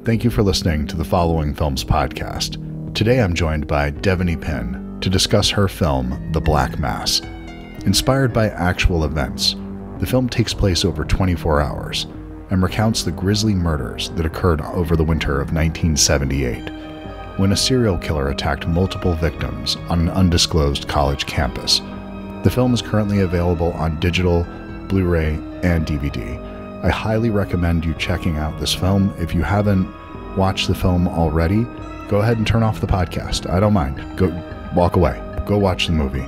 Thank you for listening to the Following Films podcast. Today I'm joined by Devanny Pinn to discuss her film, The Black Mass. Inspired by actual events, the film takes place over 24 hours and recounts the grisly murders that occurred over the winter of 1978, when a serial killer attacked multiple victims on an undisclosed college campus. The film is currently available on digital, Blu-ray, and DVD. I highly recommend you checking out this film. If you haven't watched the film already, go ahead and turn off the podcast. I don't mind. Go walk away. Go watch the movie.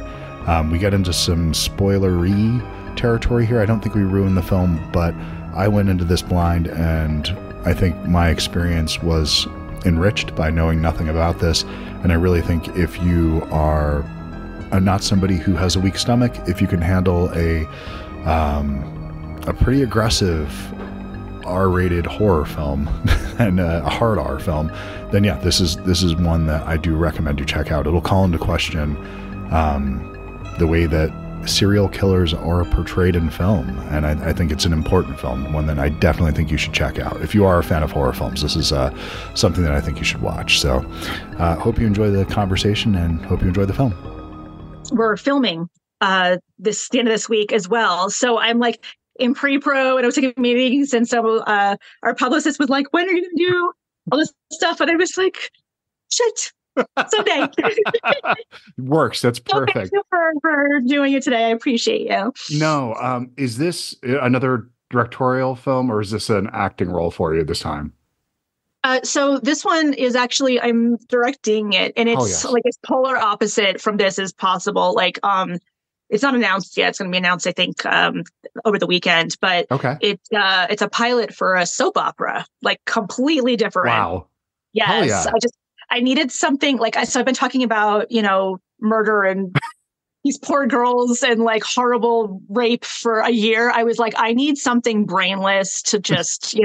We get into some spoilery territory here. I don't think we ruined the film, but I went into this blind, and I think my experience was enriched by knowing nothing about this. And I really think if you are not somebody who has a weak stomach, if you can handle a pretty aggressive R-rated horror film and a hard R film, then yeah, this is one that I do recommend you check out. It'll call into question the way that serial killers are portrayed in film, and I think it's an important film, one that I definitely think you should check out. If you are a fan of horror films, this is something that I think you should watch. So hope you enjoy the conversation and hope you enjoy the film. We're filming the end of this week as well, so I'm like in pre-pro, and I was taking meetings, and so our publicist was like, when are you going to do all this stuff? And I was like, shit, someday. Works. That's perfect. Thank you for doing it today. I appreciate you. No, is this another directorial film, or is this an acting role for you this time? So this one is actually, I'm directing it, and it's yes. like as polar opposite from this as possible. Like, it's not announced yet. It's going to be announced, I think, over the weekend. But okay. It's a pilot for a soap opera, like completely different. Wow. Yes. Yeah. I needed something like so I've been talking about, murder and these poor girls and like horrible rape for a year. I was like, I need something brainless to just,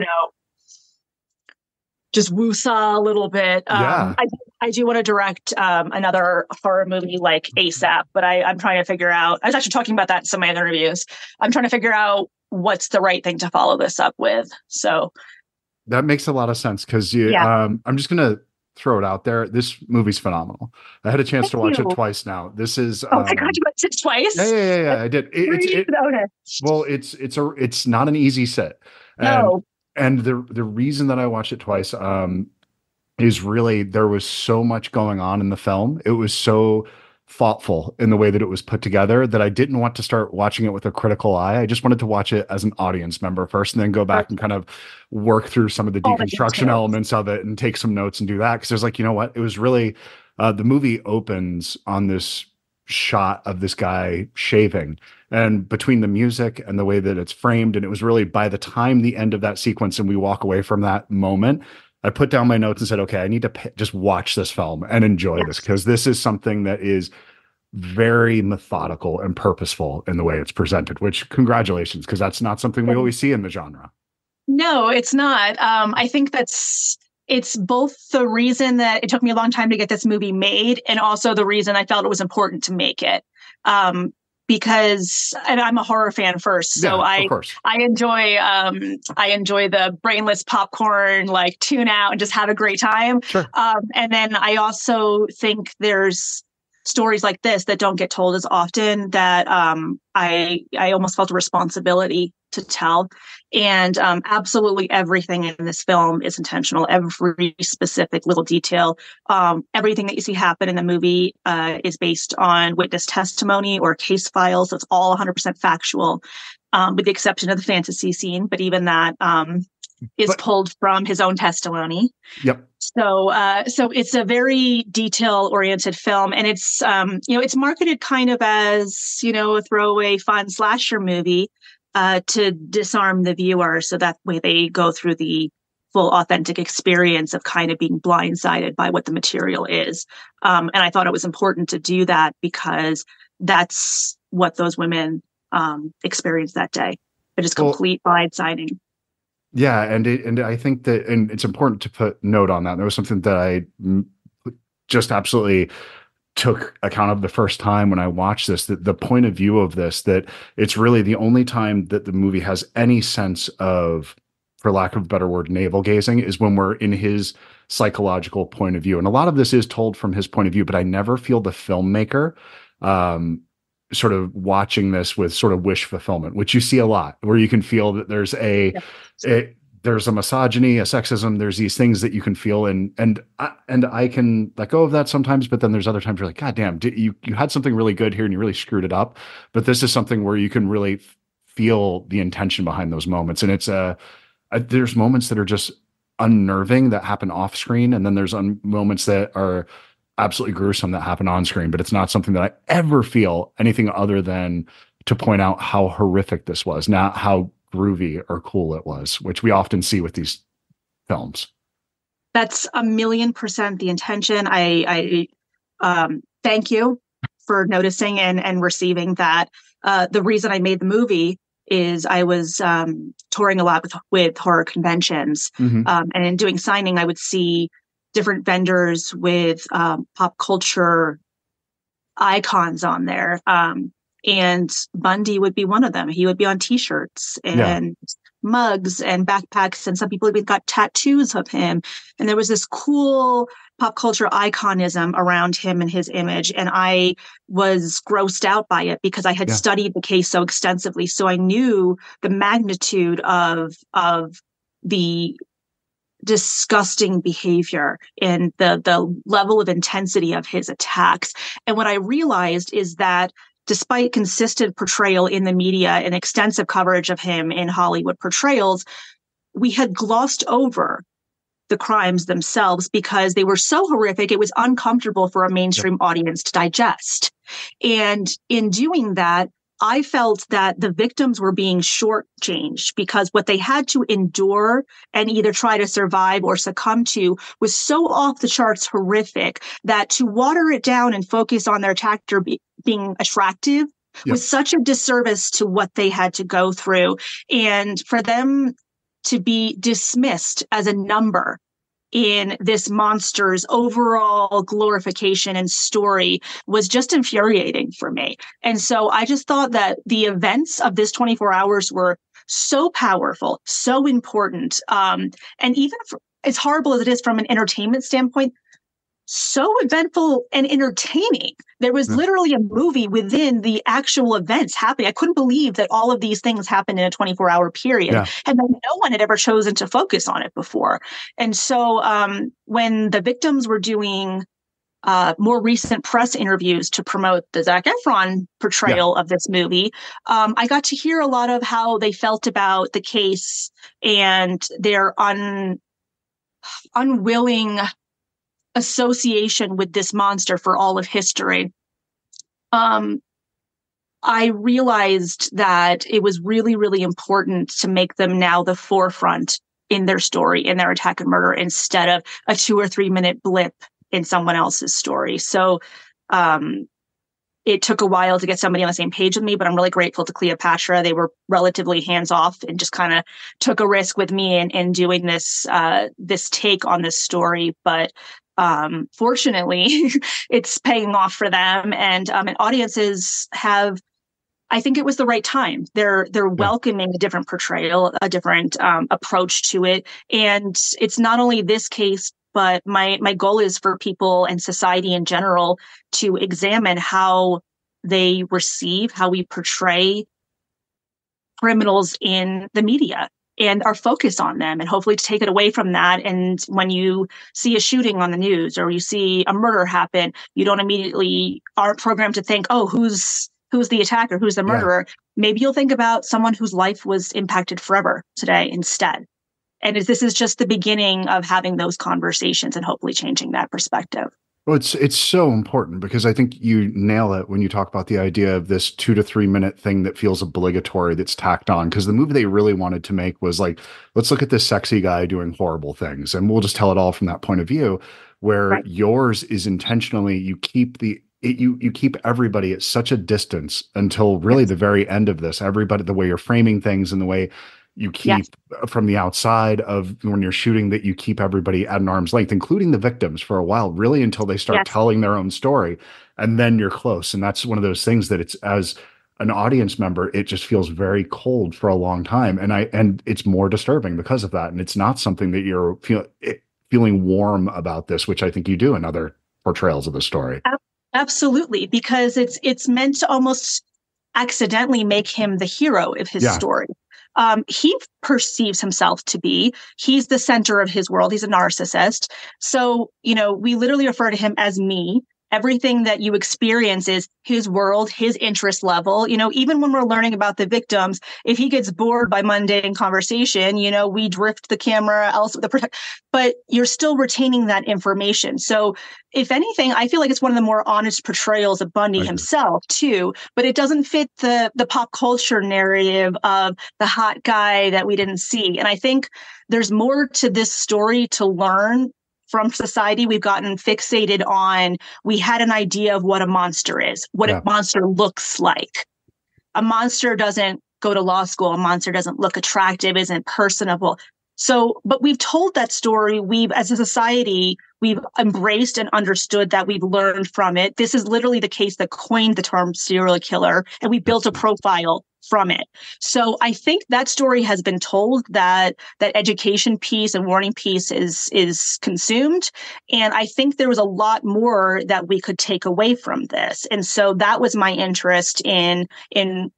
just woo-saw a little bit. Yeah. I do want to direct another horror movie like ASAP, but I'm trying to figure out, I was actually talking about that in some of my interviews. I'm trying to figure out what's the right thing to follow this up with. So that makes a lot of sense because I'm just going to throw it out there. This movie's phenomenal. I had a chance to watch it twice now. This is oh my God, you watched it twice? Yeah, I did. Well, it's not an easy sit. No. And the reason that I watched it twice is really there was so much going on in the film. It was so thoughtful in the way that it was put together that I didn't want to start watching it with a critical eye. I just wanted to watch it as an audience member first, and then go back and kind of work through some of the deconstruction elements of it and take some notes and do that. Because there's like, you know what? It was really the movie opens on this shot of this guy shaving, and between the music and the way that it's framed, and it was really by the time the end of that sequence and we walk away from that moment, I put down my notes and said, okay, I need to just watch this film and enjoy this, because this is something that is very methodical and purposeful in the way it's presented, which congratulations, because that's not something we always see in the genre. No, it's not. I think it's both the reason that it took me a long time to get this movie made, and also the reason I felt it was important to make it. Because, and I'm a horror fan first, so I enjoy the brainless popcorn, like tune out and just have a great time. Sure. And then I also think there's stories like this that don't get told as often that I almost felt a responsibility to tell. And absolutely everything in this film is intentional. Every specific little detail, everything that you see happen in the movie is based on witness testimony or case files. So it's all 100% factual, with the exception of the fantasy scene. But even that is pulled from his own testimony. Yep. So it's a very detail-oriented film, and it's it's marketed kind of as a throwaway fun slasher movie to disarm the viewer, so that way they go through the full authentic experience of kind of being blindsided by what the material is. And I thought it was important to do that because that's what those women experienced that day. It is complete blindsiding. Yeah, and I think that, and it's important to put note on that. There was something that I just absolutely took account of the first time when I watched this, that the point of view of this, that it's really the only time that the movie has any sense of for lack of a better word, navel gazing, is when we're in his psychological point of view. And a lot of this is told from his point of view, but I never feel the filmmaker sort of watching this with sort of wish fulfillment, which you see a lot, where you can feel that there's there's a misogyny, a sexism, there's these things that you can feel, and I can let go of that sometimes, but then there's other times you're like, God damn, you had something really good here and you really screwed it up. But this is something where you can really feel the intention behind those moments. And it's there's moments that are just unnerving that happen off screen, and then there's moments that are absolutely gruesome that happen on screen. But it's not something that I ever feel anything other than to point out how horrific this was, not how groovy or cool it was, which we often see with these films. That's 1,000,000% the intention. I thank you for noticing and receiving that. The reason I made the movie is I was touring a lot with horror conventions. And in doing signing, I would see different vendors with pop culture icons on there. And Bundy would be one of them. He would be on T-shirts and mugs and backpacks, and some people even got tattoos of him. And there was this cool pop culture iconism around him and his image. And I was grossed out by it because I had studied the case so extensively. So I knew the magnitude of the disgusting behavior and the level of intensity of his attacks. And what I realized is that despite consistent portrayal in the media and extensive coverage of him in Hollywood portrayals, we had glossed over the crimes themselves because they were so horrific, it was uncomfortable for a mainstream audience to digest. And in doing that, I felt that the victims were being shortchanged because what they had to endure and either try to survive or succumb to was so off the charts horrific that to water it down and focus on their attacker being attractive was such a disservice to what they had to go through. And for them to be dismissed as a number in this monster's overall glorification and story was just infuriating for me. And so I just thought that the events of this 24 hours were so powerful, so important. And even as horrible as it is from an entertainment standpoint, so eventful and entertaining. There was literally a movie within the actual events happening. I couldn't believe that all of these things happened in a 24-hour period, and that no one had ever chosen to focus on it before. And so when the victims were doing more recent press interviews to promote the Zac Efron portrayal of this movie, I got to hear a lot of how they felt about the case and their unwilling association with this monster for all of history. I realized that it was really, really important to make them now the forefront in their story, in their attack and murder, instead of a 2 or 3 minute blip in someone else's story. So it took a while to get somebody on the same page with me, but I'm really grateful to Cleopatra. They were relatively hands off and just kind of took a risk with me in doing this take on this story. But fortunately, it's paying off for them, and audiences have. I think it was the right time. They're welcoming a different portrayal, a different approach to it, and it's not only this case, but my goal is for people and society in general to examine how they receive, how we portray criminals in the media, and our focus on them, and hopefully to take it away from that. And when you see a shooting on the news or you see a murder happen, you don't immediately are programmed to think, oh, who's the attacker, who's the murderer. Maybe you'll think about someone whose life was impacted forever today instead. And this is just the beginning of having those conversations and hopefully changing that perspective. Well, it's so important because I think you nail it when you talk about the idea of this 2 to 3 minute thing that feels obligatory that's tacked on. Because the movie they really wanted to make was like, let's look at this sexy guy doing horrible things, and we'll just tell it all from that point of view. Where yours is intentionally, you keep you keep everybody at such a distance until really the very end of this. Everybody, the way you're framing things and the way you keep from the outside of when you're shooting, that you keep everybody at an arm's length, including the victims for a while, really until they start telling their own story. And then you're close. And that's one of those things that it's as an audience member, it just feels very cold for a long time. And it's more disturbing because of that. And it's not something that you're feeling warm about this, which I think you do in other portrayals of the story. Absolutely, because it's meant to almost accidentally make him the hero of his story. He perceives himself to be, he's the center of his world. He's a narcissist. So, we literally refer to him as me. Everything that you experience is his world, his interest level. Even when we're learning about the victims, if he gets bored by mundane conversation, we drift the camera but you're still retaining that information. So if anything, I feel like it's one of the more honest portrayals of Bundy himself too, but it doesn't fit the pop culture narrative of the hot guy that we didn't see. And I think there's more to this story to learn from society. We've gotten fixated on, we had an idea of what a monster is, what a monster looks like. A monster doesn't go to law school. A monster doesn't look attractive, isn't personable. So, but we've told that story. As a society, we've embraced and understood that, we've learned from it. This is literally the case that coined the term serial killer, and we built a profile from it. So I think that story has been told, that education piece and warning piece is consumed. And I think there was a lot more that we could take away from this. And so that was my interest in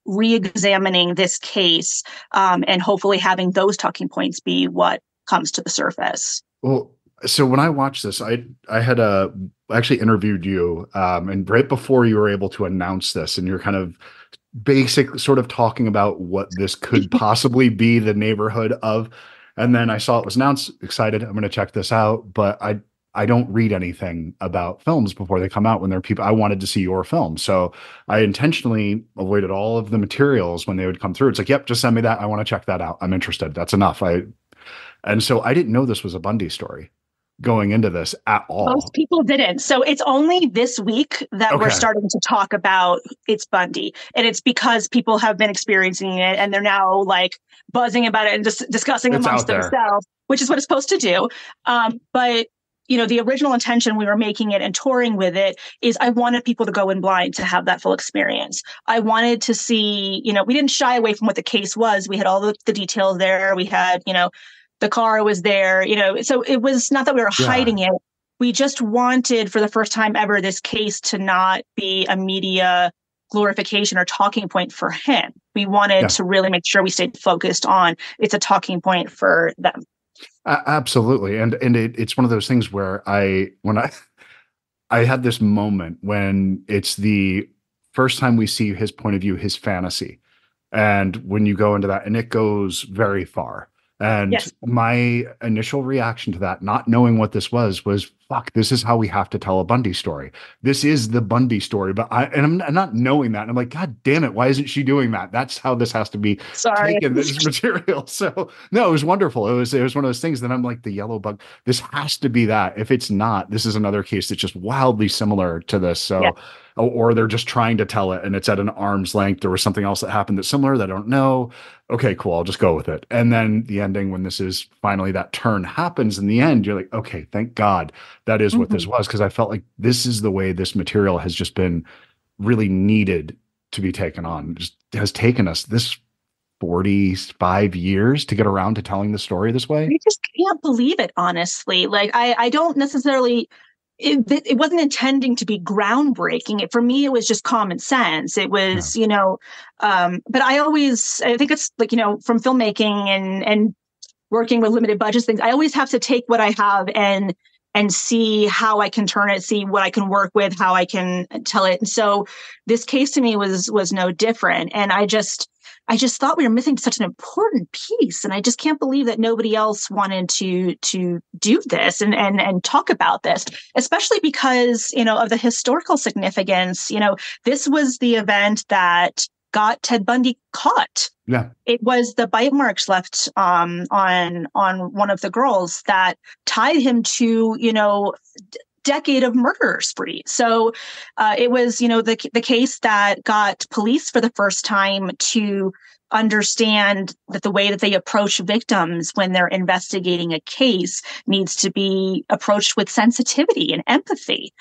re-examining this case, and hopefully having those talking points be what comes to the surface. Well, so when I watched this, I had actually interviewed you, and right before you were able to announce this, and you're kind of basic sort of talking about what this could possibly be the neighborhood of. And then I saw it was announced, excited, I'm going to check this out. But I don't read anything about films before they come out when there are people. I wanted to see your film. So I intentionally avoided all of the materials when they would come through. It's like, yep, just send me that. I want to check that out. I'm interested. That's enough. And so I didn't know this was a Bundy story going into this at all. Most people didn't. So it's only this week that we're starting to talk about it's Bundy. And it's because people have been experiencing it and they're now like buzzing about it and just discussing amongst themselves, which is what it's supposed to do. But the original intention we were making it and touring with it is I wanted people to go in blind to have that full experience. I wanted to see, we didn't shy away from what the case was. We had all the details there. We had, the car was there, so it was not that we were hiding it. We just wanted, for the first time ever, this case to not be a media glorification or talking point for him. We wanted to really make sure we stayed focused on it's a talking point for them. Absolutely. And it's one of those things where I had this moment when it's the first time we see his point of view, his fantasy. And when you go into that, and it goes very far. And my initial reaction to that, not knowing what this was fuck, this is how we have to tell a Bundy story. This is the Bundy story. But I'm not knowing that. And I'm like, God damn it. Why isn't she doing that? That's how this has to be taken, this material. So no, it was wonderful. It was one of those things that I'm like, the yellow bug, this has to be that. If it's not, this is another case that's just wildly similar to this. So, or they're just trying to tell it and it's at an arm's length. There was something else that happened that's similar that I don't know. Okay, cool. I'll just go with it. And then the ending, when this is finally that turn happens in the end, you're like, okay, thank God that is what this was. Cause I felt like this is the way this material has just been really needed to be taken on. It just has taken us this 45 years to get around to telling the story this way. I just can't believe it, honestly. Like, I don't necessarily, it wasn't intending to be groundbreaking. For me, it was just common sense. It was, but I think it's like, from filmmaking and working with limited budgets things, I always have to take what I have and see how I can turn it, see what I can work with, how I can tell it. And so this case to me was no different. And I just thought we were missing such an important piece. And I just can't believe that nobody else wanted to do this and talk about this, especially because, of the historical significance. This was the event that got Ted Bundy caught. Yeah. It was the bite marks left on one of the girls that tied him to, decade of murder spree. So it was, the case that got police for the first time to understand that the way that they approach victims when they're investigating a case needs to be approached with sensitivity and empathy.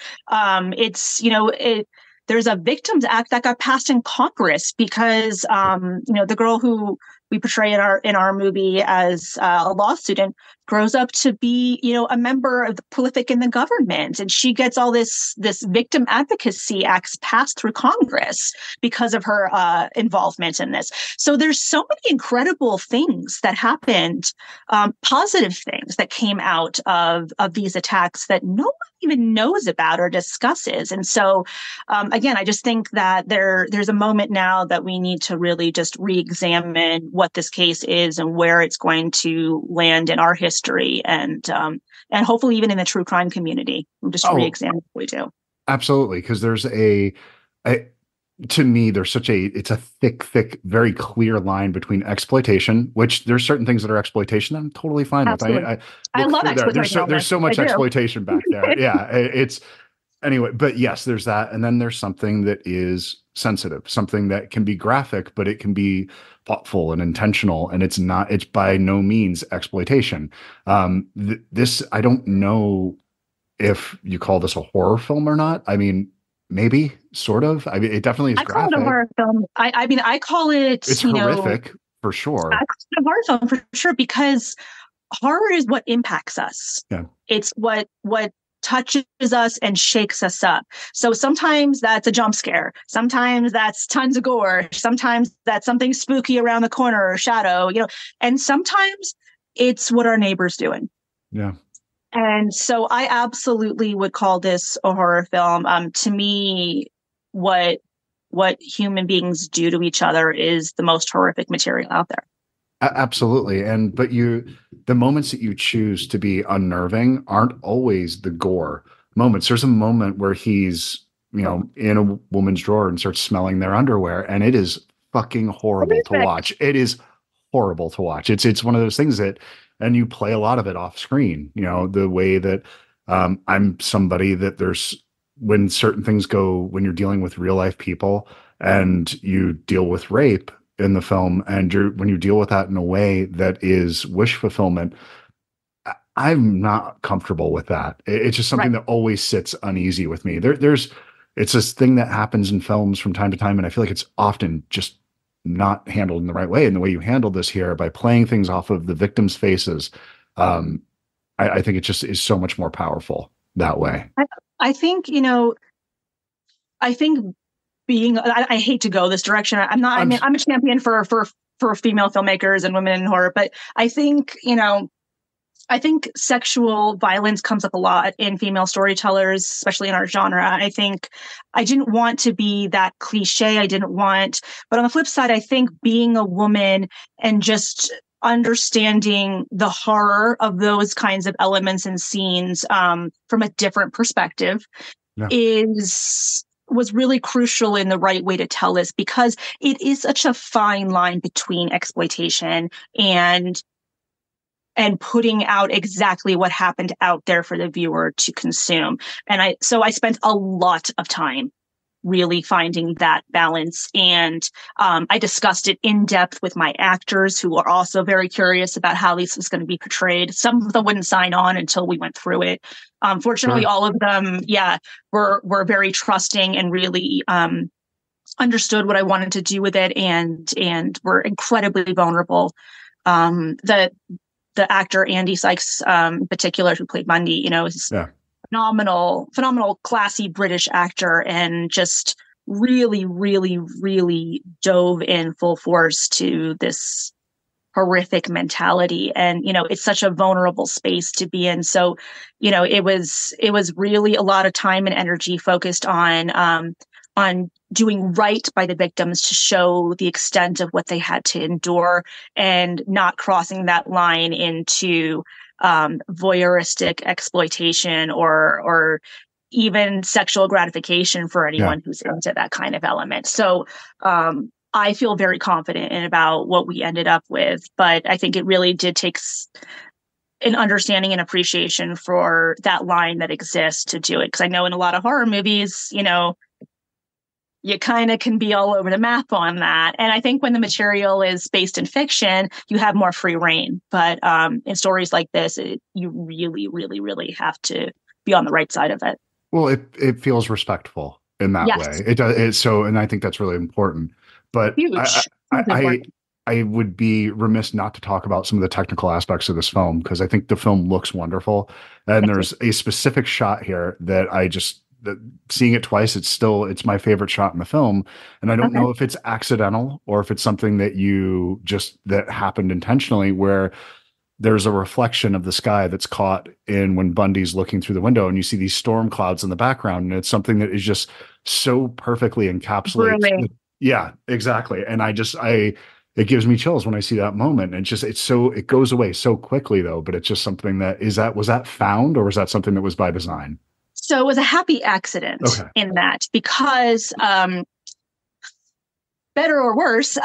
there's a Victims Act that got passed in Congress because, the girl who we portray in our movie as a law student grows up to be, a member of the prolific in the government. And she gets all this victim advocacy acts passed through Congress because of her involvement in this. So there's so many incredible things that happened, positive things that came out of these attacks that no one even knows about or discusses. And so, again, I just think that there's a moment now that we need to really just re-examine what this case is and where it's going to land in our history, and hopefully even in the true crime community. We'll just re-examine what we do. Absolutely, because there's to me, there's it's a thick, very clear line between exploitation, which there's certain things that are exploitation that I'm totally fine Absolutely. with. I love exploitation. There's so much exploitation back there. Yeah, anyway, but yes, there's that. And then there's something that is sensitive, something that can be graphic, but it can be thoughtful and intentional. And it's by no means exploitation. This, I don't know if you call this a horror film or not. I mean, maybe, sort of. I mean, it definitely is graphic. I call it a horror film. I call it... It's horrific, for sure. I call it a horror film, for sure, because horror is what impacts us. Yeah. It's what touches us and shakes us up. So sometimes that's a jump scare. Sometimes that's tons of gore. Sometimes that's something spooky around the corner or shadow, and sometimes it's what our neighbor's doing. Yeah. And so I absolutely would call this a horror film. To me, what human beings do to each other is the most horrific material out there. Absolutely. But the moments that you choose to be unnerving aren't always the gore moments. There's a moment where he's, in a woman's drawer and starts smelling their underwear, and it is fucking horrible to watch. It is horrible to watch. It's one of those things and you play a lot of it off screen, the way that I'm somebody that when certain things when you're dealing with real life people and you deal with rape in the film, and when you deal with that in a way that is wish fulfillment, I'm not comfortable with that. It's just something that always sits uneasy with me. It's this thing that happens in films from time to time, and I feel like it's often just not handled in the right way. And the way you handle this here by playing things off of the victims' faces, I think it just is so much more powerful that way. I think, I hate to go this direction. I'm a champion for female filmmakers and women in horror, but I think sexual violence comes up a lot in female storytellers, especially in our genre. I think I didn't want to be that cliche. But on the flip side, I think being a woman and just understanding the horror of those kinds of elements and scenes from a different perspective was really crucial in the right way to tell this, because it is such a fine line between exploitation and putting out exactly what happened out there for the viewer to consume. And I spent a lot of time really finding that balance. And I discussed it in depth with my actors, who are also very curious about how this was going to be portrayed. Some of them wouldn't sign on until we went through it. Fortunately, all of them, were very trusting and really understood what I wanted to do with it, and were incredibly vulnerable. The actor Andy Sykes, in particular, who played Bundy, is phenomenal, classy British actor, and just really, really, really dove in full force to this horrific mentality. And, it's such a vulnerable space to be in. So, it was really a lot of time and energy focused on doing right by the victims to show the extent of what they had to endure, and not crossing that line into voyeuristic exploitation or even sexual gratification for anyone who's into that kind of element. So I feel very confident about what we ended up with, but I think it really did take an understanding and appreciation for that line that exists to do it. Because I know in a lot of horror movies, you kind of can be all over the map on that. And I think when the material is based in fiction, you have more free reign. But in stories like this, you really, really, really have to be on the right side of it. Well, it feels respectful. in that Yes. way. It does. So, and I think that's really important. But Huge. I would be remiss not to talk about some of the technical aspects of this film, because I think the film looks wonderful. And there's a specific shot here that seeing it twice, it's my favorite shot in the film. And I don't know if it's accidental or if it's something that happened intentionally, where there's a reflection of the sky that's caught in when Bundy's looking through the window, and you see these storm clouds in the background. And it's something that is just so perfectly encapsulates. Really? Yeah, exactly. And it gives me chills when I see that moment. And it goes away so quickly though, but it's just something was that found, or was that something that was by design? So it was a happy accident in that, because better or worse,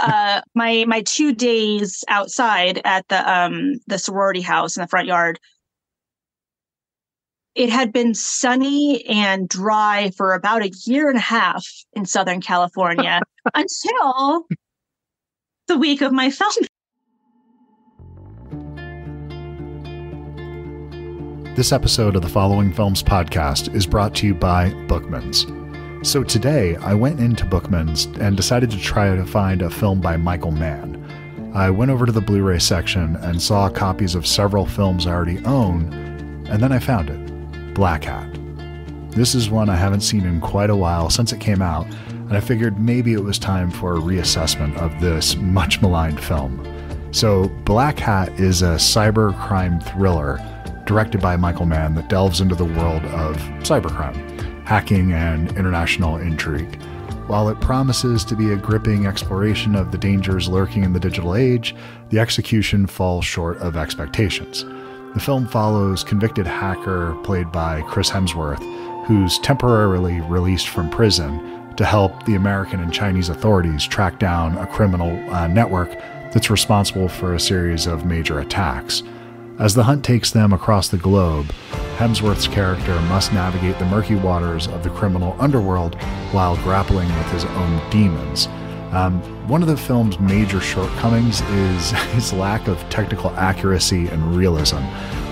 my 2 days outside at the sorority house in the front yard, it had been sunny and dry for about a year and a half in Southern California until the week of my film. This episode of the Following Films podcast is brought to you by Bookman's. So today I went into Bookman's and decided to try to find a film by Michael Mann. I went over to the Blu-ray section and saw copies of several films I already own, and then I found it. Black Hat. This is one I haven't seen in quite a while since it came out, and I figured maybe it was time for a reassessment of this much maligned film. So Black Hat is a cybercrime thriller directed by Michael Mann that delves into the world of cybercrime, hacking, and international intrigue. While it promises to be a gripping exploration of the dangers lurking in the digital age, the execution falls short of expectations. The film follows convicted hacker played by Chris Hemsworth, who's temporarily released from prison to help the American and Chinese authorities track down a criminal network that's responsible for a series of major attacks. As the hunt takes them across the globe, Hemsworth's character must navigate the murky waters of the criminal underworld while grappling with his own demons. One of the film's major shortcomings is its lack of technical accuracy and realism.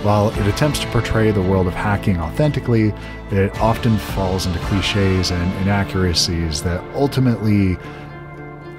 While it attempts to portray the world of hacking authentically, it often falls into cliches and inaccuracies that ultimately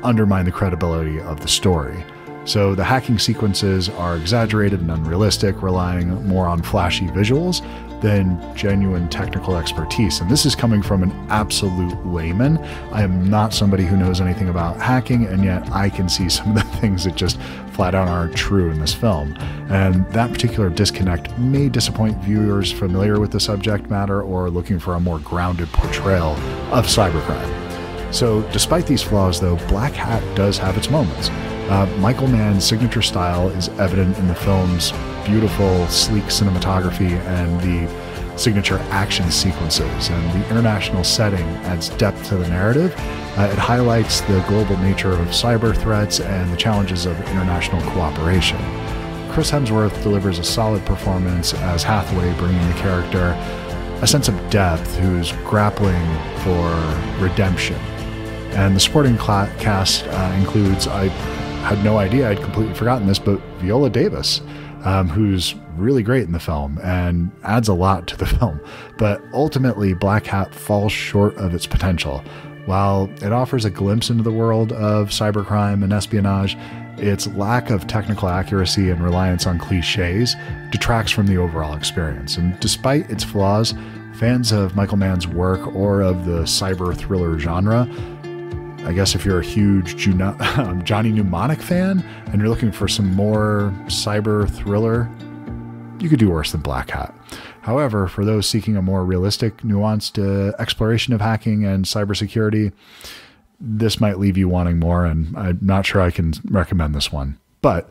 undermine the credibility of the story. So the hacking sequences are exaggerated and unrealistic, relying more on flashy visuals than genuine technical expertise. And this is coming from an absolute layman. I am not somebody who knows anything about hacking, and yet I can see some of the things that just flat out aren't true in this film. And that particular disconnect may disappoint viewers familiar with the subject matter or looking for a more grounded portrayal of cybercrime. So despite these flaws though, Black Hat does have its moments. Michael Mann's signature style is evident in the film's beautiful, sleek cinematography and the signature action sequences, and the international setting adds depth to the narrative. It highlights the global nature of cyber threats and the challenges of international cooperation. Chris Hemsworth delivers a solid performance as Hathaway, bringing the character a sense of depth who's grappling for redemption. And the supporting cast includes, I had no idea, I'd completely forgotten this, but Viola Davis, who's really great in the film and adds a lot to the film. But ultimately, Black Hat falls short of its potential. While it offers a glimpse into the world of cybercrime and espionage, its lack of technical accuracy and reliance on cliches detracts from the overall experience. And despite its flaws, fans of Michael Mann's work or of the cyber thriller genre, I guess if you're a huge Johnny Mnemonic fan and you're looking for some more cyber thriller, you could do worse than Black Hat. However, for those seeking a more realistic, nuanced exploration of hacking and cybersecurity, this might leave you wanting more, and I'm not sure I can recommend this one. But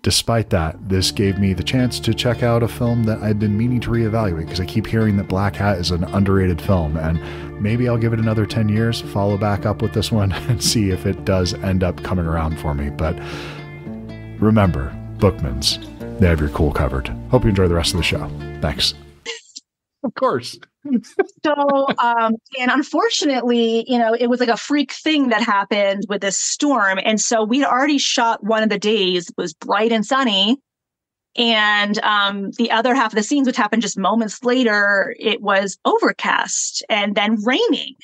despite that, this gave me the chance to check out a film that I'd been meaning to reevaluate, because I keep hearing that Black Hat is an underrated film, and maybe I'll give it another 10 years, follow back up with this one, and see if it does end up coming around for me. But remember, Bookman's, they have your cool covered. Hope you enjoy the rest of the show. Thanks. Of course. So, and unfortunately, it was like a freak thing that happened with this storm. And so we'd already shot one of the days, it was bright and sunny. And the other half of the scenes, which happened just moments later, it was overcast and then raining.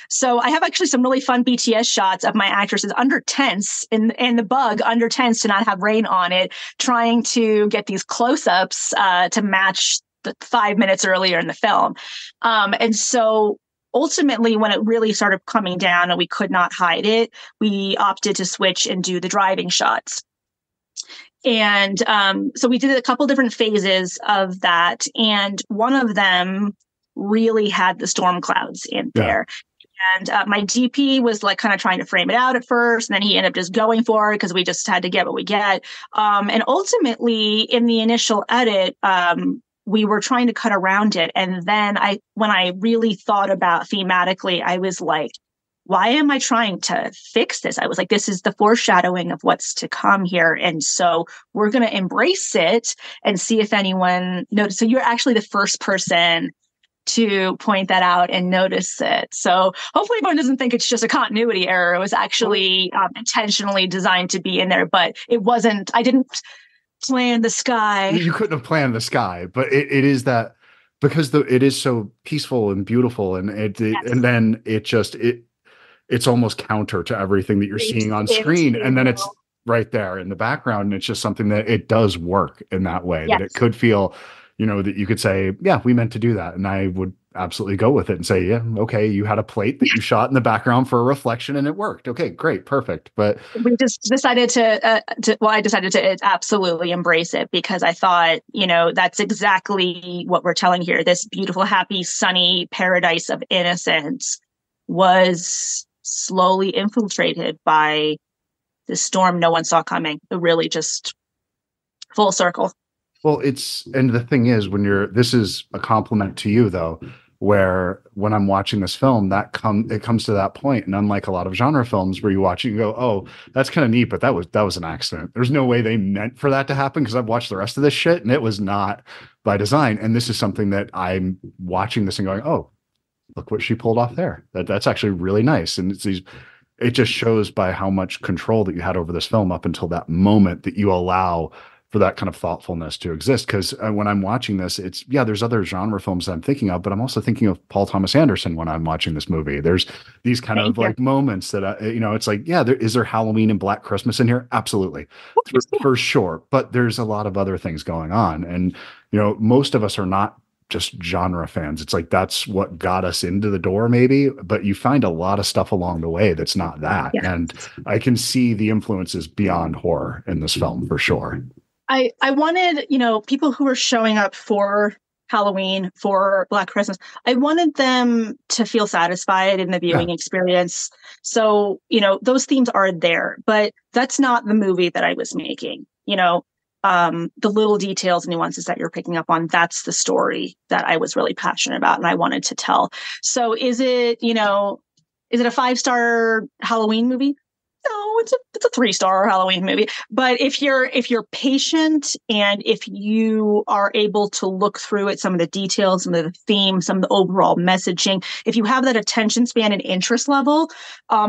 So I have actually some really fun BTS shots of my actresses under tents and the bug under tents to not have rain on it, trying to get these close-ups to match the 5 minutes earlier in the film. And so ultimately, when it really started coming down and we could not hide it, we opted to switch and do the driving shots. And so we did a couple different phases of that. And one of them really had the storm clouds in there. And my DP was like kind of trying to frame it out at first. And then he ended up just going for it because we just had to get what we get. And ultimately, in the initial edit, we were trying to cut around it. And then when I really thought about thematically, I was like, why am I trying to fix this? I was like, this is the foreshadowing of what's to come here. And so we're going to embrace it and see if anyone noticed. So you're actually the first person to point that out and notice it. So hopefully everyone doesn't think it's just a continuity error. It was actually intentionally designed to be in there, but it wasn't. I didn't plan the sky. You couldn't have planned the sky, but it is that because it is so peaceful and beautiful, and and then it's almost counter to everything that you're seeing on screen. And then it's right there in the background. And it's just something that it does work in that way, that it could feel, that you could say, yeah, we meant to do that. And I would absolutely go with it and say, yeah, okay, you had a plate that you shot in the background for a reflection and it worked. Okay, great, perfect. But we just decided I decided to absolutely embrace it because I thought, that's exactly what we're telling here. This beautiful, happy, sunny paradise of innocence was slowly infiltrated by this storm no one saw coming. It really just full circle. Well, and the thing is, this is a compliment to you though, where when I'm watching this film, it comes to that point, and unlike a lot of genre films where you watch it, you go, oh, that's kind of neat, but that was an accident. There's no way they meant for that to happen, because I've watched the rest of this shit and it was not by design. And this is something that I'm watching this and going, oh, look what she pulled off there. That's actually really nice. And it just shows by how much control that you had over this film up until that moment that you allow for that kind of thoughtfulness to exist. Because when I'm watching this, there's other genre films that I'm thinking of, but I'm also thinking of Paul Thomas Anderson when I'm watching this movie. There's these kind of like moments that, it's like, yeah, is there Halloween and Black Christmas in here? Absolutely. For sure. But there's a lot of other things going on. And, most of us are not just genre fans. It's like, that's what got us into the door maybe, but you find a lot of stuff along the way that's not that. Yeah. And I can see the influences beyond horror in this film for sure. I wanted, people who were showing up for Halloween, for Black Christmas, I wanted them to feel satisfied in the viewing experience. So, those themes are there, but that's not the movie that I was making. The little details and nuances that you're picking up on, that's the story that I was really passionate about and I wanted to tell. So is it a 5-star Halloween movie? No, it's a 3-star Halloween movie. But if you're patient and if you are able to look through it, some of the details, some of the themes, some of the overall messaging, if you have that attention span and interest level,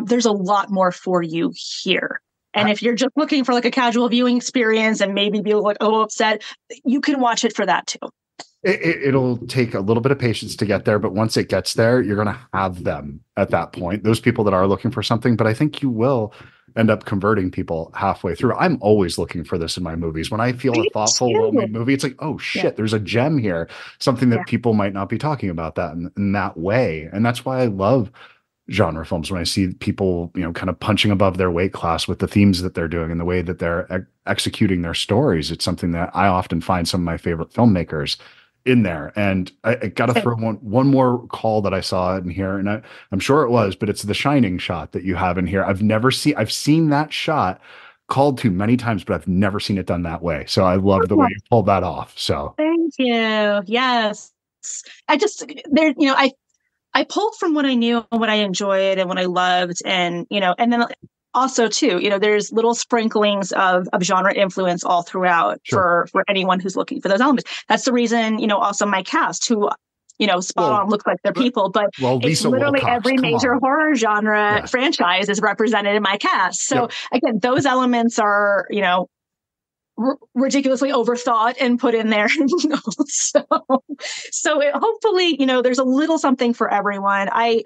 there's a lot more for you here. And if you're just looking for like a casual viewing experience and maybe be like, upset, you can watch it for that too. It'll take a little bit of patience to get there, but once it gets there, you're going to have them at that point, those people that are looking for something. But I think you will end up converting people halfway through. I'm always looking for this in my movies. When I feel a thoughtful, well-made movie, it's like, oh shit, there's a gem here, something that people might not be talking about that in that way. And that's why I love genre films, when I see people, kind of punching above their weight class with the themes that they're doing and the way that they're executing their stories. It's something that I often find some of my favorite filmmakers in there. And I got to throw one more call that I saw in here, and I'm sure it was, but it's the Shining shot that you have in here. I've seen that shot called to many times, but I've never seen it done that way. So I love the way you pulled that off. So thank you. Yes. I pulled from what I knew and what I enjoyed and what I loved. And, and then also too, there's little sprinklings of genre influence all throughout for anyone who's looking for those elements. That's the reason, also my cast who, spot on looks like they're people, but it's literally Wilcox, every major horror genre franchise is represented in my cast. So again, those elements are, ridiculously overthought and put in there. So hopefully, there's a little something for everyone. I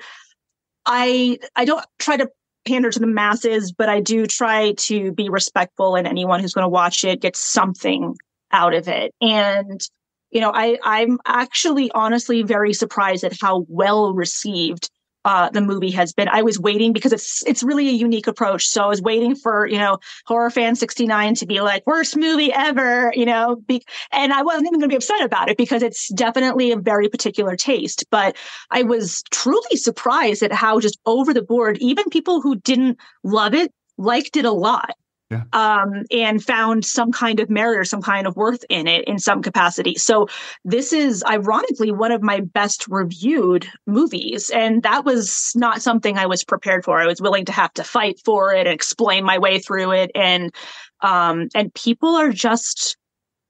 don't try to pander to the masses, but I do try to be respectful, and anyone who's going to watch it gets something out of it. And, I'm actually honestly very surprised at how well received the movie has been. I was waiting, because it's really a unique approach. So I was waiting for, Horror Fan 69 to be like, worst movie ever, and I wasn't even going to be upset about it, because it's definitely a very particular taste. But I was truly surprised at how just over the board, even people who didn't love it, liked it a lot. Yeah. And found some kind of merit or some kind of worth in it in some capacity. So this is ironically one of my best reviewed movies. And that was not something I was prepared for. I was willing to have to fight for it and explain my way through it. And people are just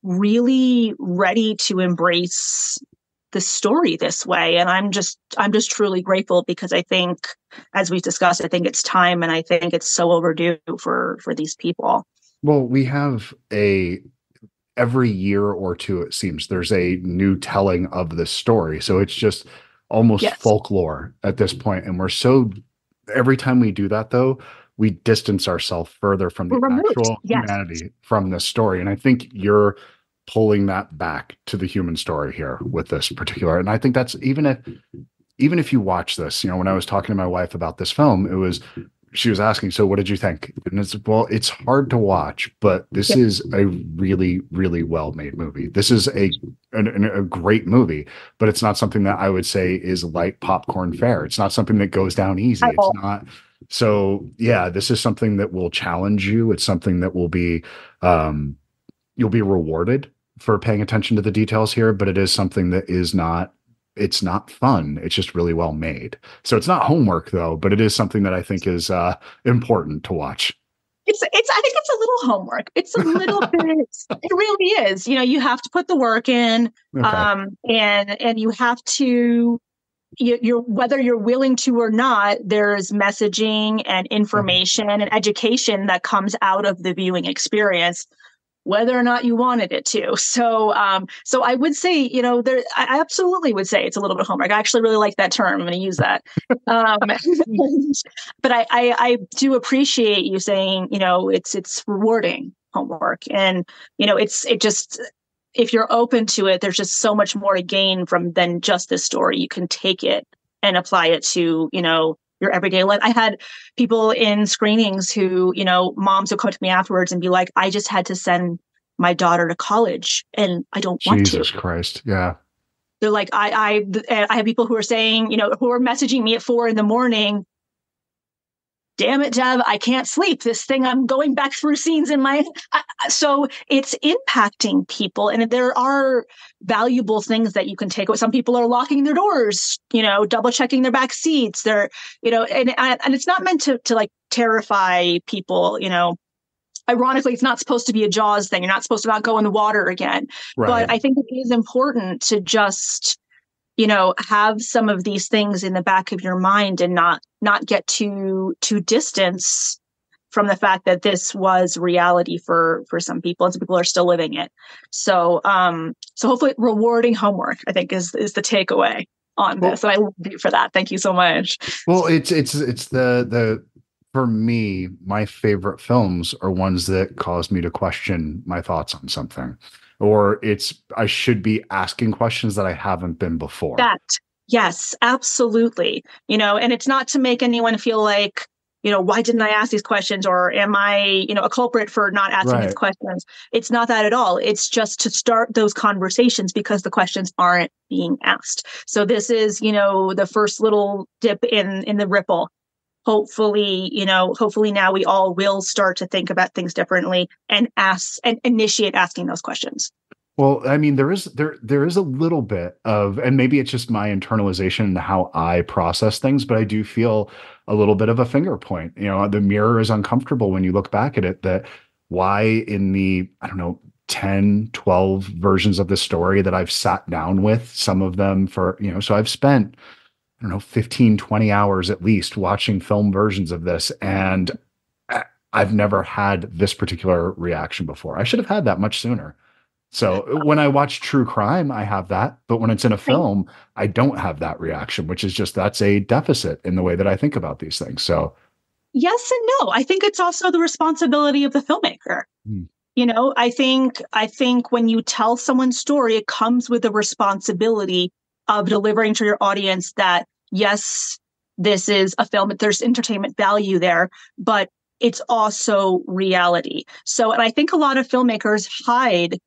really ready to embrace the story this way. And I'm just truly grateful, because I think, as we've discussed, I think it's time, and I think it's so overdue for these people. Well, we have every year or two, it seems, there's a new telling of this story. So it's just almost folklore at this point. And every time we do that, though, we distance ourselves further from the actual humanity from this story. And I think you're pulling that back to the human story here with this particular. And I think that's, even if you watch this, when I was talking to my wife about this film, she was asking, so what did you think? And it's hard to watch, but this is a really, really well-made movie. This is a great movie, but it's not something that I would say is light popcorn fare. It's not something that goes down easy. It's not. So yeah, this is something that will challenge you. It's something that will be, you'll be rewarded for paying attention to the details here, but it is something that it's not fun. It's just really well made. So it's not homework though, but it is something that I think is important to watch. I think it's a little homework. It's a little bit, it really is. You have to put the work in, and you have to, you're whether you're willing to or not, there's messaging and information and education that comes out of the viewing experience, whether or not you wanted it to. So I would say, I absolutely would say it's a little bit of homework. I actually really like that term. I'm going to use that. But I do appreciate you saying, it's rewarding homework. And, if you're open to it, there's just so much more to gain than just this story. You can take it and apply it to, your everyday life. I had people in screenings who, moms would come to me afterwards and be like, I just had to send my daughter to college and I don't want to. Jesus Christ. Yeah. They're like, I have people who are saying, who are messaging me at 4 a.m. Damn it, Dev, I can't sleep. This thing, I'm going back through scenes in my... So it's impacting people. And there are valuable things that you can take away. Some people are locking their doors, double checking their back seats. They're, and it's not meant to like terrify people, Ironically, it's not supposed to be a Jaws thing. You're not supposed to not go in the water again. Right. But I think it is important to just... have some of these things in the back of your mind and not get too distance from the fact that this was reality for some people, and some people are still living it. So hopefully rewarding homework, I think, is the takeaway on this. And I love you for that. Thank you so much. Well, it's the for me, my favorite films are ones that cause me to question my thoughts on something. Or I should be asking questions that I haven't been before. Yes, absolutely. And it's not to make anyone feel like, why didn't I ask these questions? Or am I, a culprit for not asking these questions? It's not that at all. It's just to start those conversations because the questions aren't being asked. So this is, the first little dip in the ripple. Hopefully now we all will start to think about things differently and ask and initiate asking those questions. Well, I mean, there is a little bit of, and maybe it's just my internalization and how I process things, but I do feel a little bit of a finger point. The mirror is uncomfortable when you look back at it, that why in the, 10, 12 versions of the story that I've sat down with, some of them for, so I've spent 15, 20 hours at least watching film versions of this. And I've never had this particular reaction before. I should have had that much sooner. So when I watch true crime, I have that. But when it's in a film, I don't have that reaction, which is just, that's a deficit in the way that I think about these things. So yes and no. I think it's also the responsibility of the filmmaker. You know, I think when you tell someone's story, it comes with the responsibility of delivering to your audience that, yes, this is a film, there's entertainment value there, but it's also reality. So, and I think a lot of filmmakers hide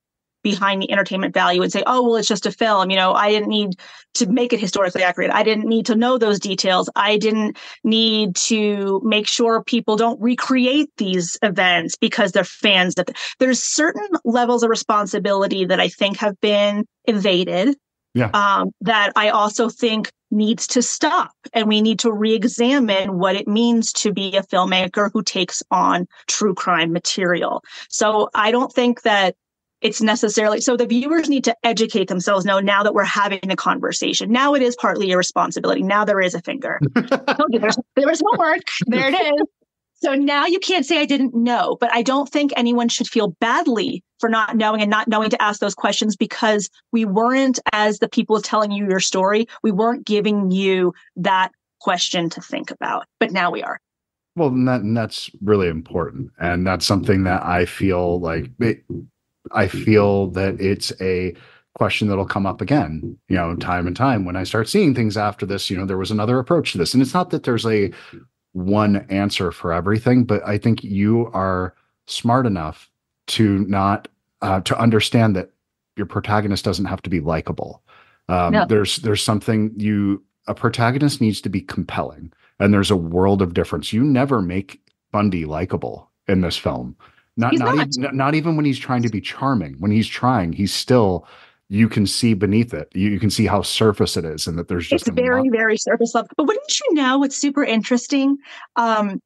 behind the entertainment value and say, oh, well, it's just a film. You know, I didn't need to make it historically accurate. I didn't need to know those details. I didn't need to make sure people don't recreate these events because they're fans. There's certain levels of responsibility that I think have been evaded. That I also think needs to stop. And we need to re-examine what it means to be a filmmaker who takes on true crime material. So I don't think that it's necessarily, so the viewers need to educate themselves. No, now that we're having a conversation, now it is partly your responsibility. Now there is a finger. I told you there's homework. There it is. So now you can't say I didn't know, but I don't think anyone should feel badly for not knowing and not knowing to ask those questions, because we weren't, as the people telling you your story, we weren't giving you that question to think about, but now we are. Well, and that's really important. And that's something that I feel like I feel that it's a question that'll come up again, you know, time and time when I start seeing things after this. You know, there was another approach to this, and it's not that there's a one answer for everything, but I think you are smart enough to not to understand that your protagonist doesn't have to be likable. No. There's something a protagonist needs to be compelling, and there's a world of difference. You never make Bundy likable in this film. Not even when he's trying to be charming. When he's trying, he's still, you can see beneath it. You can see how surface it is, and that there's just it's very, very surface level. But wouldn't you know, it's super interesting. I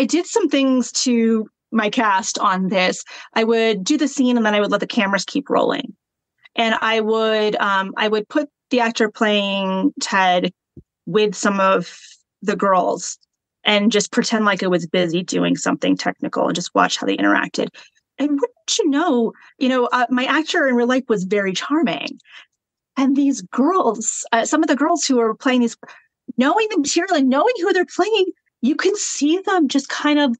did some things to my cast on this. I would do the scene, and then I would let the cameras keep rolling, and I would put the actor playing Ted with some of the girls and just pretend like I was busy doing something technical and just watch how they interacted. And wouldn't you know, my actor in real life was very charming. And these girls, some of the girls who are playing these, knowing the material and knowing who they're playing, you can see them just kind of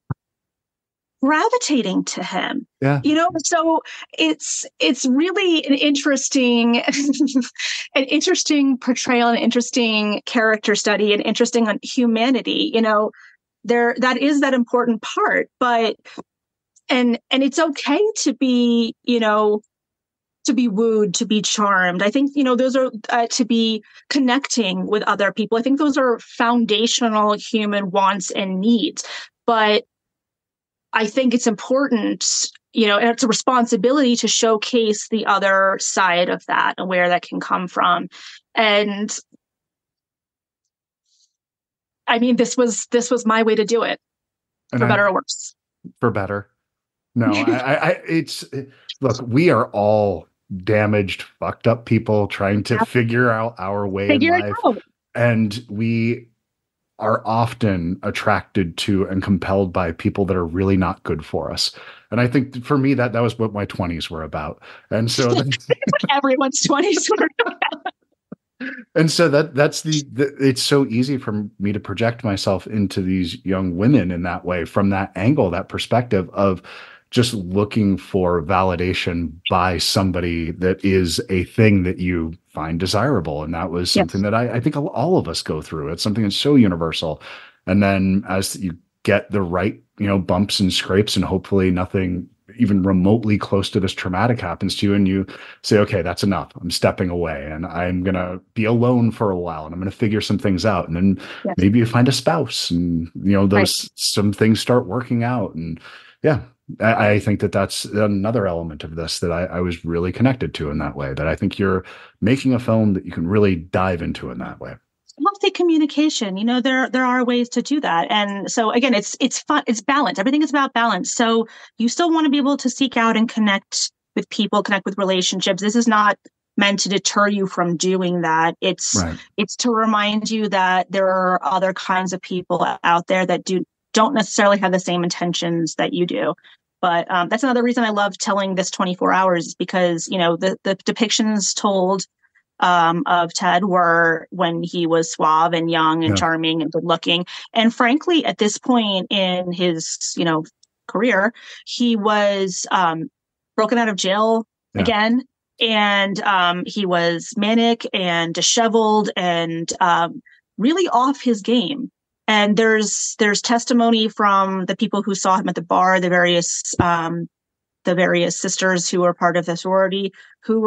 gravitating to him. Yeah. So it's really an interesting portrayal, an interesting character study, and interesting on humanity. That is that important part, but and it's okay to be, to be wooed, to be charmed. I think, those are to be connecting with other people. I think those are foundational human wants and needs. But I think it's important, and it's a responsibility to showcase the other side of that and where that can come from. And I mean, this was my way to do it, for better or worse. For better. No, look, we are all damaged, fucked up people trying to figure out our way in life. And we are often attracted to and compelled by people that are really not good for us. And I think for me, that was what my 20s were about. And so everyone's 20s were about. And so that's it's so easy for me to project myself into these young women in that way, from that angle, that perspective of just looking for validation by somebody that is a thing that you find desirable. And that was something that I think all of us go through. It's something that's so universal. And then as you get the right, bumps and scrapes, and hopefully nothing even remotely close to this traumatic happens to you, and you say, okay, that's enough. I'm stepping away, and I'm going to be alone for a while, and I'm going to figure some things out. And then maybe you find a spouse, and, some things start working out. And I think that's another element of this that I was really connected to in that way, that I think you're making a film that you can really dive into in that way. Healthy communication, there are ways to do that. And so again, it's fun, it's balance. Everything is about balance. So you still want to be able to seek out and connect with people, connect with relationships. This is not meant to deter you from doing that. It's to remind you that there are other kinds of people out there that don't necessarily have the same intentions that you do. But that's another reason I love telling this 24 hours, is because, you know, the depictions told of Ted were when he was suave and young and charming and good looking. And frankly, at this point in his, you know, career, he was broken out of jail again. And he was manic and disheveled and really off his game. And there's testimony from the people who saw him at the bar, the various sisters who were part of the sorority, who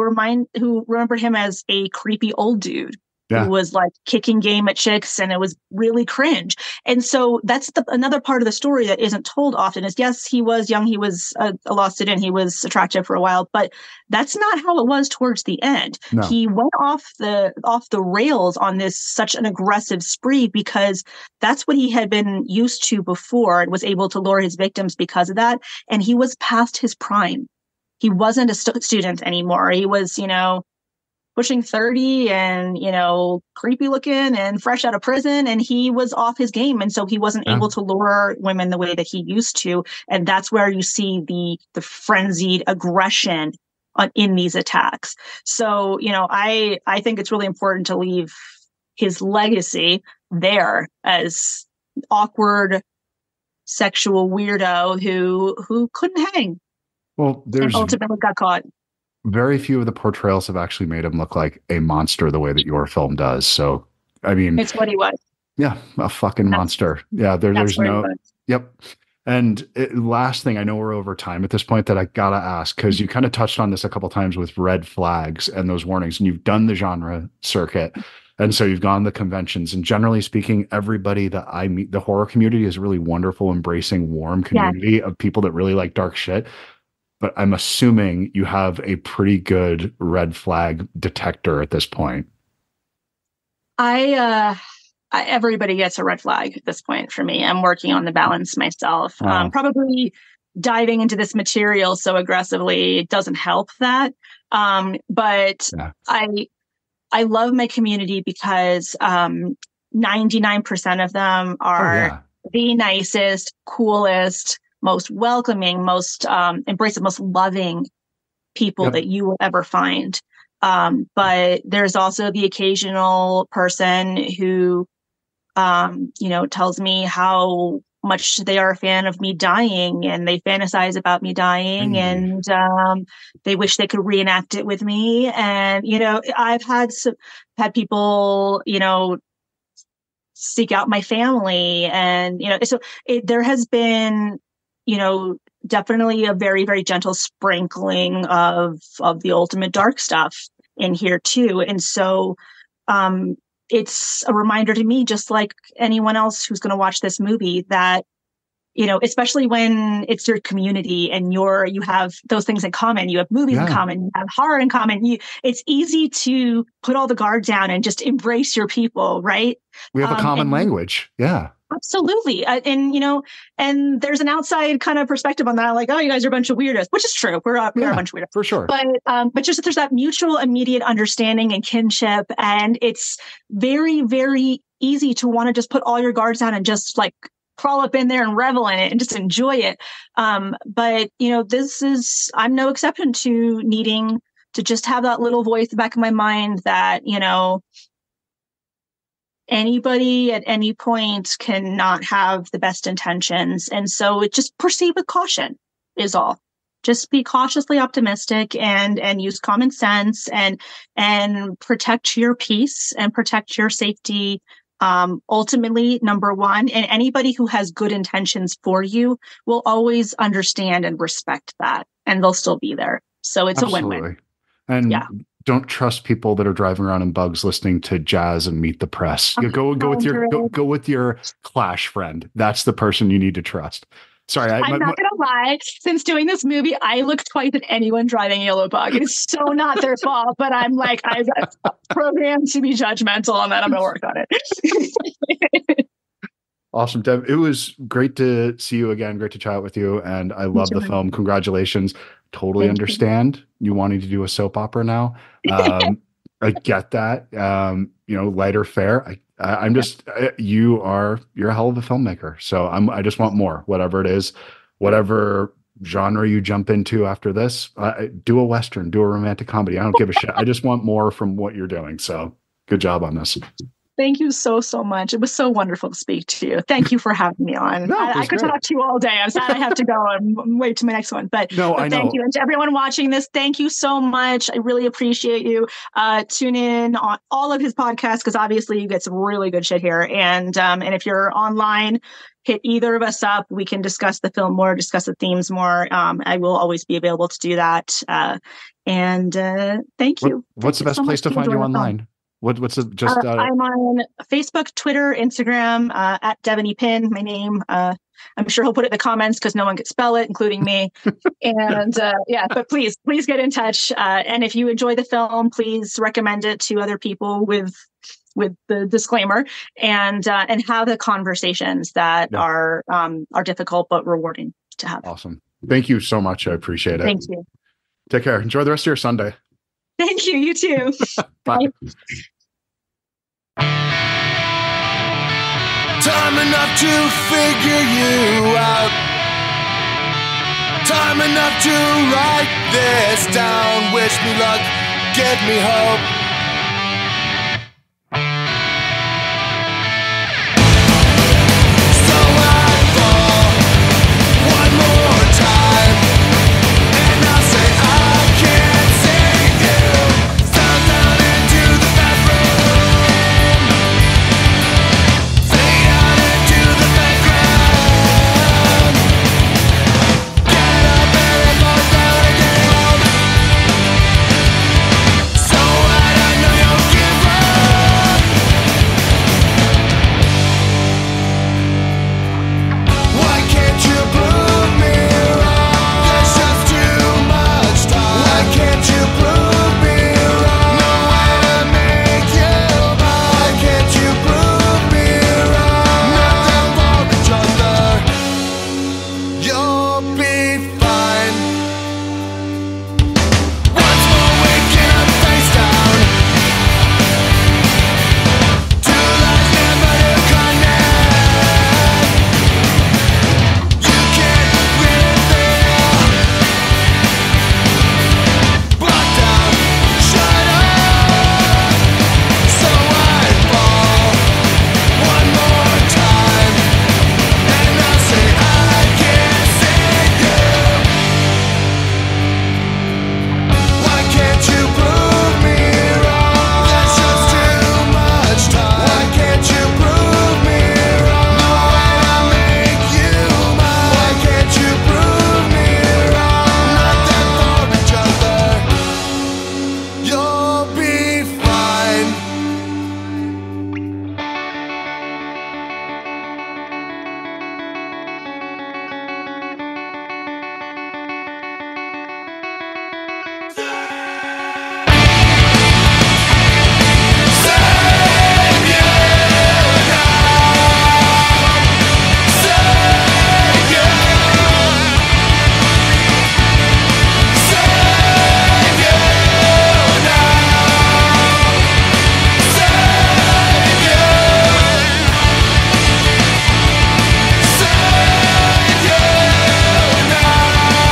remembered him as a creepy old dude who was like kicking game at chicks, and it was really cringe. And so that's another part of the story that isn't told often is, yes, he was young, he was a law student, he was attractive for a while, but that's not how it was towards the end. No. He went off the rails on this such an aggressive spree because that's what he had been used to before and was able to lure his victims because of that. And he was past his prime. He wasn't a student anymore. He was, you know, pushing 30 and, you know, creepy looking and fresh out of prison, and he was off his game. And so he wasn't able to lure women the way that he used to. And that's where you see the frenzied aggression in these attacks. So, you know, I think it's really important to leave his legacy there as awkward sexual weirdo who couldn't hang. Well, there's and ultimately got caught. Very few of the portrayals have actually made him look like a monster the way that your film does. So, I mean, it's what he was. Yeah, a fucking monster. Yeah, there's no. Yep. And last thing, I know we're over time at this point, that I gotta ask, because you kind of touched on this a couple times with red flags and those warnings, and you've done the genre circuit, and so you've gone the conventions. And generally speaking, everybody that I meet, the horror community is a really wonderful, embracing, warm community of people that really like dark shit. But I'm assuming you have a pretty good red flag detector at this point. Everybody gets a red flag at this point for me. I'm working on the balance myself. Probably diving into this material so aggressively doesn't help that. But I love my community because 99% of them are the nicest, coolest, most welcoming, most embracive, most loving people that you will ever find. But there's also the occasional person who, you know, tells me how much they are a fan of me dying, and they fantasize about me dying, and they wish they could reenact it with me. And, you know, I've had people, you know, seek out my family, and, you know, so there has been, you know, definitely a very, very gentle sprinkling of the ultimate dark stuff in here too. And so it's a reminder to me, just like anyone else who's going to watch this movie, that, you know, especially when it's your community and you have those things in common, you have movies in common, you have horror in common, it's easy to put all the guard down and just embrace your people, right? We have a common language. Yeah. Absolutely. And, you know, and there's an outside kind of perspective on that. Like, oh, you guys are a bunch of weirdos, which is true. We are a bunch of weirdos. For sure. But just that there's that mutual immediate understanding and kinship. And it's very, very easy to want to just put all your guards down and just like crawl up in there and revel in it and just enjoy it. But, you know, I'm no exception to needing to just have that little voice in the back of my mind that, you know, anybody at any point cannot have the best intentions. And so it just proceed with caution is all. Just be cautiously optimistic and use common sense and protect your peace and protect your safety. Ultimately, number one, and anybody who has good intentions for you will always understand and respect that, and they'll still be there. So it's Absolutely. A win-win. And don't trust people that are driving around in bugs listening to jazz and Meet the Press. You go with your Clash friend. That's the person you need to trust. Sorry, I'm not gonna lie. Since doing this movie, I look twice at anyone driving a yellow bug. It's so not their fault, but I'm like, I've programmed to be judgmental, and then I'm gonna work on it. Awesome, Dev. It was great to see you again. Great to chat with you, and I love the film. Congratulations. Totally understand you wanting to do a soap opera now. I get that. You know, lighter fare. You're a hell of a filmmaker. So I just want more, whatever it is, whatever genre you jump into after this, do a Western, do a romantic comedy. I don't give a shit. I just want more from what you're doing. So good job on this. Thank you so much. It was so wonderful to speak to you. Thank you for having me on. No, I could talk to you all day. I'm sad I have to go and wait to my next one. But thank you. And to everyone watching this, thank you so much. I really appreciate you. Tune in on all of his podcasts because obviously you get some really good shit here. And if you're online, hit either of us up. We can discuss the film more, discuss the themes more. I will always be available to do that. Thank you. What's the best place to find you online? What's it? Just I'm on Facebook, Twitter, Instagram at Devanny Pinn. My name. I'm sure he'll put it in the comments because no one could spell it, including me. And but please get in touch. And if you enjoy the film, please recommend it to other people with the disclaimer and have the conversations that are difficult but rewarding to have. Awesome. Thank you so much. I appreciate it. Thank you. Take care. Enjoy the rest of your Sunday. Thank you. You too. Bye. Time enough to figure you out. Time enough to write this down. Wish me luck, give me hope. So I fall one more time, and I'll say I can't save you. Fell down into the bathroom, fade out into the background. Get up and fall down again. So I know you'll give up. Why can't you prove me wrong? There's just too much time. Why can't you prove me wrong? No way to make you mine. Why can't you prove me wrong? Nothing for each other. You'll be fine. Once more waking up face down. Two lives never to connect. You can't live there. Blocked out, shut up. So I fall one more time, and I'll say I can't save you. Why can't you prove me wrong? There's just too much time. Why can't you prove me wrong? No way to make you mine. Why can't you prove me wrong? Nothing for each other. You'll be fine. Save you now. Save you. Save you now. Save you. Save you now. Save you.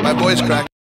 My voice cracked.